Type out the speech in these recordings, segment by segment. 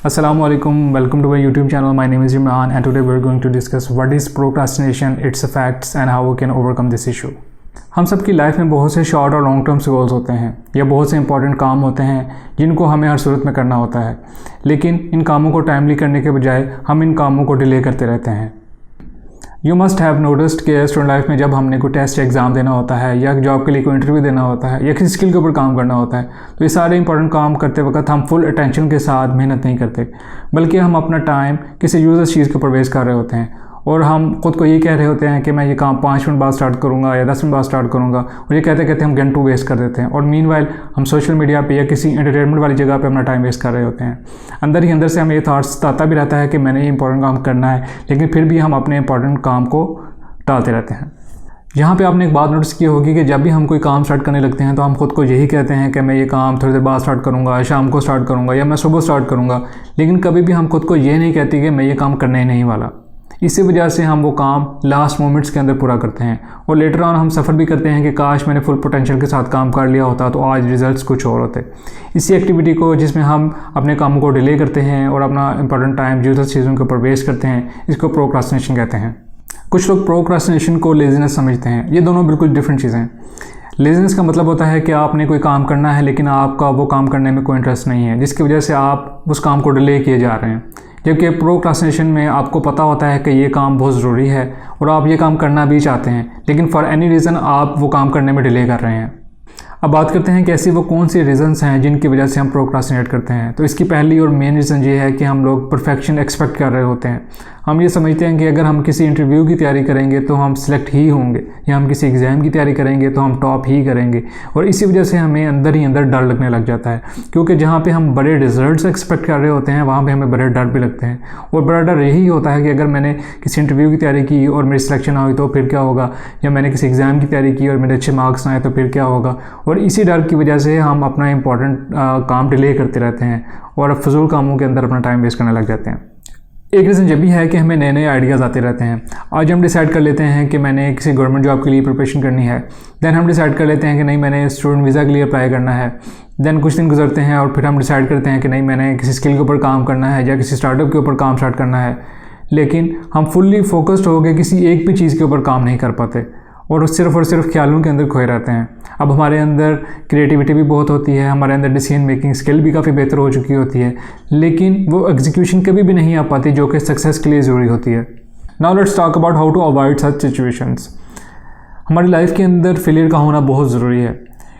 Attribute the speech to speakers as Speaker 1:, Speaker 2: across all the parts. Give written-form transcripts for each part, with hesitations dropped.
Speaker 1: Assalamualaikum, welcome to my YouTube channel. My name is Imran and today we're going to discuss what is procrastination, its effects and how we can overcome this issue. हम सबकी life में बहुत से short और long terms goals होते हैं या बहुत से इंपॉर्टेंट काम होते हैं जिनको हमें हर सूरत में करना होता है, लेकिन इन कामों को टाइमली करने के बजाय हम इन कामों को डिले करते रहते हैं। यू मस्ट हैव नोटिस्ड कि स्टूडेंट लाइफ में जब हमने कोई टेस्ट एग्ज़ाम देना होता है या जॉब के लिए कोई इंटरव्यू देना होता है या किसी स्किल के ऊपर काम करना होता है, तो ये सारे इंपॉर्टेंट काम करते वक्त हम फुल अटेंशन के साथ मेहनत नहीं करते, बल्कि हम अपना टाइम किसी यूजलेस चीज़ के ऊपर वेस्ट कर रहे होते हैं और हम खुद को ये कह रहे होते हैं कि मैं ये काम 5 मिनट बाद स्टार्ट करूँगा या 10 मिनट बाद स्टार्ट करूँगा, और ये कहते कहते हम घंटों वेस्ट कर देते हैं। और मीनवाइल हम सोशल मीडिया पे या किसी एंटरटेनमेंट वाली जगह पे अपना टाइम वेस्ट कर रहे होते हैं। अंदर ही अंदर से हमें ये थॉट्स आता भी रहता है कि मैंने ये इंपॉर्टेंट काम करना है, लेकिन फिर भी हम अपने इंपॉर्टेंट काम को टालते रहते हैं। यहाँ पे आपने एक बात नोटिस की होगी कि जब भी हम कोई काम स्टार्ट करने लगते हैं तो हम खुद को यही कहते हैं कि मैं ये काम थोड़ी देर बाद स्टार्ट करूँगा, शाम को स्टार्ट करूँगा या मैं सुबह स्टार्ट करूँगा, लेकिन कभी भी हम खुद को ये नहीं कहते कि मैं ये काम करने ही नहीं वाला। इसी वजह से हम वो काम लास्ट मोमेंट्स के अंदर पूरा करते हैं और लेटर ऑन हम सफ़र भी करते हैं कि काश मैंने फुल पोटेंशियल के साथ काम कर लिया होता तो आज रिजल्ट्स कुछ और होते। इसी एक्टिविटी को जिसमें हम अपने कामों को डिले करते हैं और अपना इंपॉर्टेंट टाइम यूजलेस चीज़ों के ऊपर वेस्ट करते हैं, इसको प्रोक्रास्टिनेशन कहते हैं। कुछ लोग प्रोक्रास्टिनेशन को लेज़ीनेस समझते हैं। ये दोनों बिल्कुल डिफरेंट चीज़ें हैं। लेज़ीनेस का मतलब होता है कि आपने कोई काम करना है लेकिन आपका वो काम करने में कोई इंटरेस्ट नहीं है, जिसकी वजह से आप उस काम को डिले किए जा रहे हैं। जबकि प्रोक्रास्टिनेशन में आपको पता होता है कि ये काम बहुत ज़रूरी है और आप ये काम करना भी चाहते हैं, लेकिन फॉर एनी रीज़न आप वो काम करने में डिले कर रहे हैं। अब बात करते हैं कि ऐसी वो कौन सी रीज़न्स हैं जिनकी वजह से हम प्रोक्रास्टिनेट करते हैं। तो इसकी पहली और मेन रीज़न ये है कि हम लोग परफेक्शन एक्सपेक्ट कर रहे होते हैं। हम ये समझते हैं कि अगर हम किसी इंटरव्यू की तैयारी करेंगे तो हम सिलेक्ट ही होंगे, या हम किसी एग्ज़ाम की तैयारी करेंगे तो हम टॉप ही करेंगे, और इसी वजह से हमें अंदर ही अंदर डर लगने लग जाता है, क्योंकि जहाँ पे हम बड़े रिजल्ट्स एक्सपेक्ट कर रहे होते हैं वहाँ पे हमें बड़े डर भी लगते हैं। और बड़ा डर यही होता है कि अगर मैंने किसी इंटरव्यू की तैयारी की और मेरी सिलेक्शन ना हुई तो फिर क्या होगा, या मैंने किसी एग्ज़ाम की तैयारी की और मेरे अच्छे मार्क्स ना आए तो फिर क्या होगा। और इसी डर की वजह से हम अपना इंपॉर्टेंट काम डिले करते रहते हैं और फजूल कामों के अंदर अपना टाइम वेस्ट करने लग जाते हैं। एक रीज़न ये भी है कि हमें नए नए आइडियाज़ आते रहते हैं। आज हम डिसाइड कर लेते हैं कि मैंने किसी गवर्नमेंट जॉब के लिए प्रिपरेशन करनी है, देन हम डिसाइड कर लेते हैं कि नहीं मैंने स्टूडेंट वीज़ा के लिए अप्लाई करना है, देन कुछ दिन गुजरते हैं और फिर हम डिसाइड करते हैं कि नहीं मैंने किसी स्किल के ऊपर काम करना है या किसी स्टार्टअप के ऊपर काम स्टार्ट करना है, लेकिन हम फुल्ली फोकस्ड हो गए किसी एक भी चीज़ के ऊपर काम नहीं कर पाते और सिर्फ ख्यालों के अंदर खोए रहते हैं। अब हमारे अंदर क्रिएटिविटी भी बहुत होती है, हमारे अंदर डिसीजन मेकिंग स्किल भी काफ़ी बेहतर हो चुकी होती है, लेकिन वो एग्जीक्यूशन कभी भी नहीं आ पाती जो कि सक्सेस के लिए ज़रूरी होती है। Now let's talk about how to avoid such situations. हमारी लाइफ के अंदर फेलियर का होना बहुत ज़रूरी है,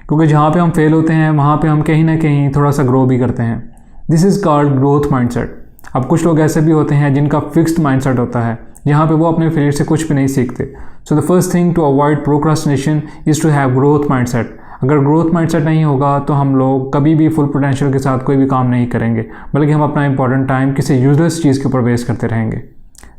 Speaker 1: क्योंकि जहाँ पे हम फेल होते हैं वहाँ पे हम कहीं ना कहीं थोड़ा सा ग्रो भी करते हैं। This is called growth mindset. अब कुछ लोग ऐसे भी होते हैं जिनका फिक्स्ड माइंडसेट होता है, जहाँ पे वो अपने फेलियर से कुछ भी नहीं सीखते। So the first thing to avoid procrastination is to have growth mindset. अगर ग्रोथ माइंडसेट नहीं होगा तो हम लोग कभी भी फुल पोटेंशियल के साथ कोई भी काम नहीं करेंगे, बल्कि हम अपना इंपॉर्टेंट टाइम किसी यूजलेस चीज़ के ऊपर वेस्ट करते रहेंगे।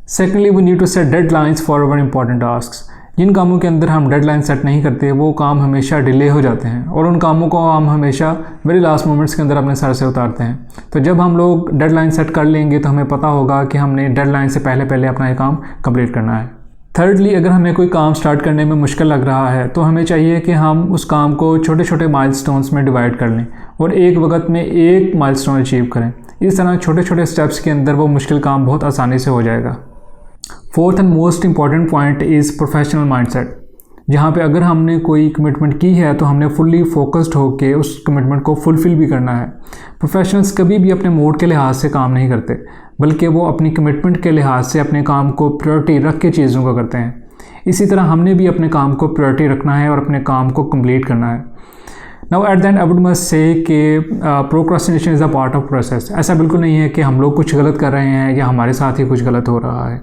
Speaker 1: Secondly, we need to set deadlines for our important tasks. जिन कामों के अंदर हम डेडलाइन सेट नहीं करते वो काम हमेशा डिले हो जाते हैं और उन कामों को हम हमेशा वेरी लास्ट मोमेंट्स के अंदर अपने सर से उतारते हैं। तो जब हम लोग डेडलाइन सेट कर लेंगे तो हमें पता होगा कि हमने डेडलाइन से पहले अपना ये काम कंप्लीट करना है। थर्डली, अगर हमें कोई काम स्टार्ट करने में मुश्किल लग रहा है तो हमें चाहिए कि हम उस काम को छोटे छोटे माइलस्टोन्स में डिवाइड कर लें और एक वक्त में एक माइलस्टोन अचीव करें। इस तरह छोटे छोटे स्टेप्स के अंदर वो मुश्किल काम बहुत आसानी से हो जाएगा। Fourth and most important point is professional mindset, जहाँ पे अगर हमने कोई कमिटमेंट की है तो हमने फुल्ली फोकस्ड होकर उस कमिटमेंट को फुलफ़िल भी करना है। प्रोफेशनल्स कभी भी अपने मूड के लिहाज से काम नहीं करते, बल्कि वो अपनी कमिटमेंट के लिहाज से अपने काम को प्रायोरिटी रख के चीज़ों को करते हैं। इसी तरह हमने भी अपने काम को प्रायोरिटी रखना है और अपने काम को कंप्लीट करना है। Now at the end I would must say कि procrastination is a part of process. ऐसा बिल्कुल नहीं है कि हम लोग कुछ गलत कर रहे हैं या हमारे साथ ही कुछ गलत हो रहा है।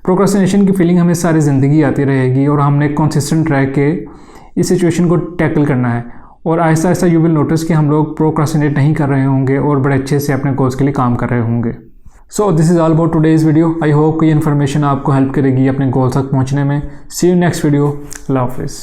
Speaker 1: प्रोक्रास्टिनेशन की फीलिंग हमें सारी ज़िंदगी आती रहेगी और हमने कंसिस्टेंट रह के इस सिचुएशन को टैकल करना है, और Aahista Aahista you will notice कि हम लोग प्रोक्रास्टिनेट नहीं कर रहे होंगे और बड़े अच्छे से अपने गोल्स के लिए काम कर रहे होंगे। So this is all about today's video. I hope कि ये इन्फॉर्मेशन आपको हेल्प करेगी अपने गोल्स तक पहुँचने में। सी यू नेक्स्ट वीडियो। अल्लाह हाफिज़।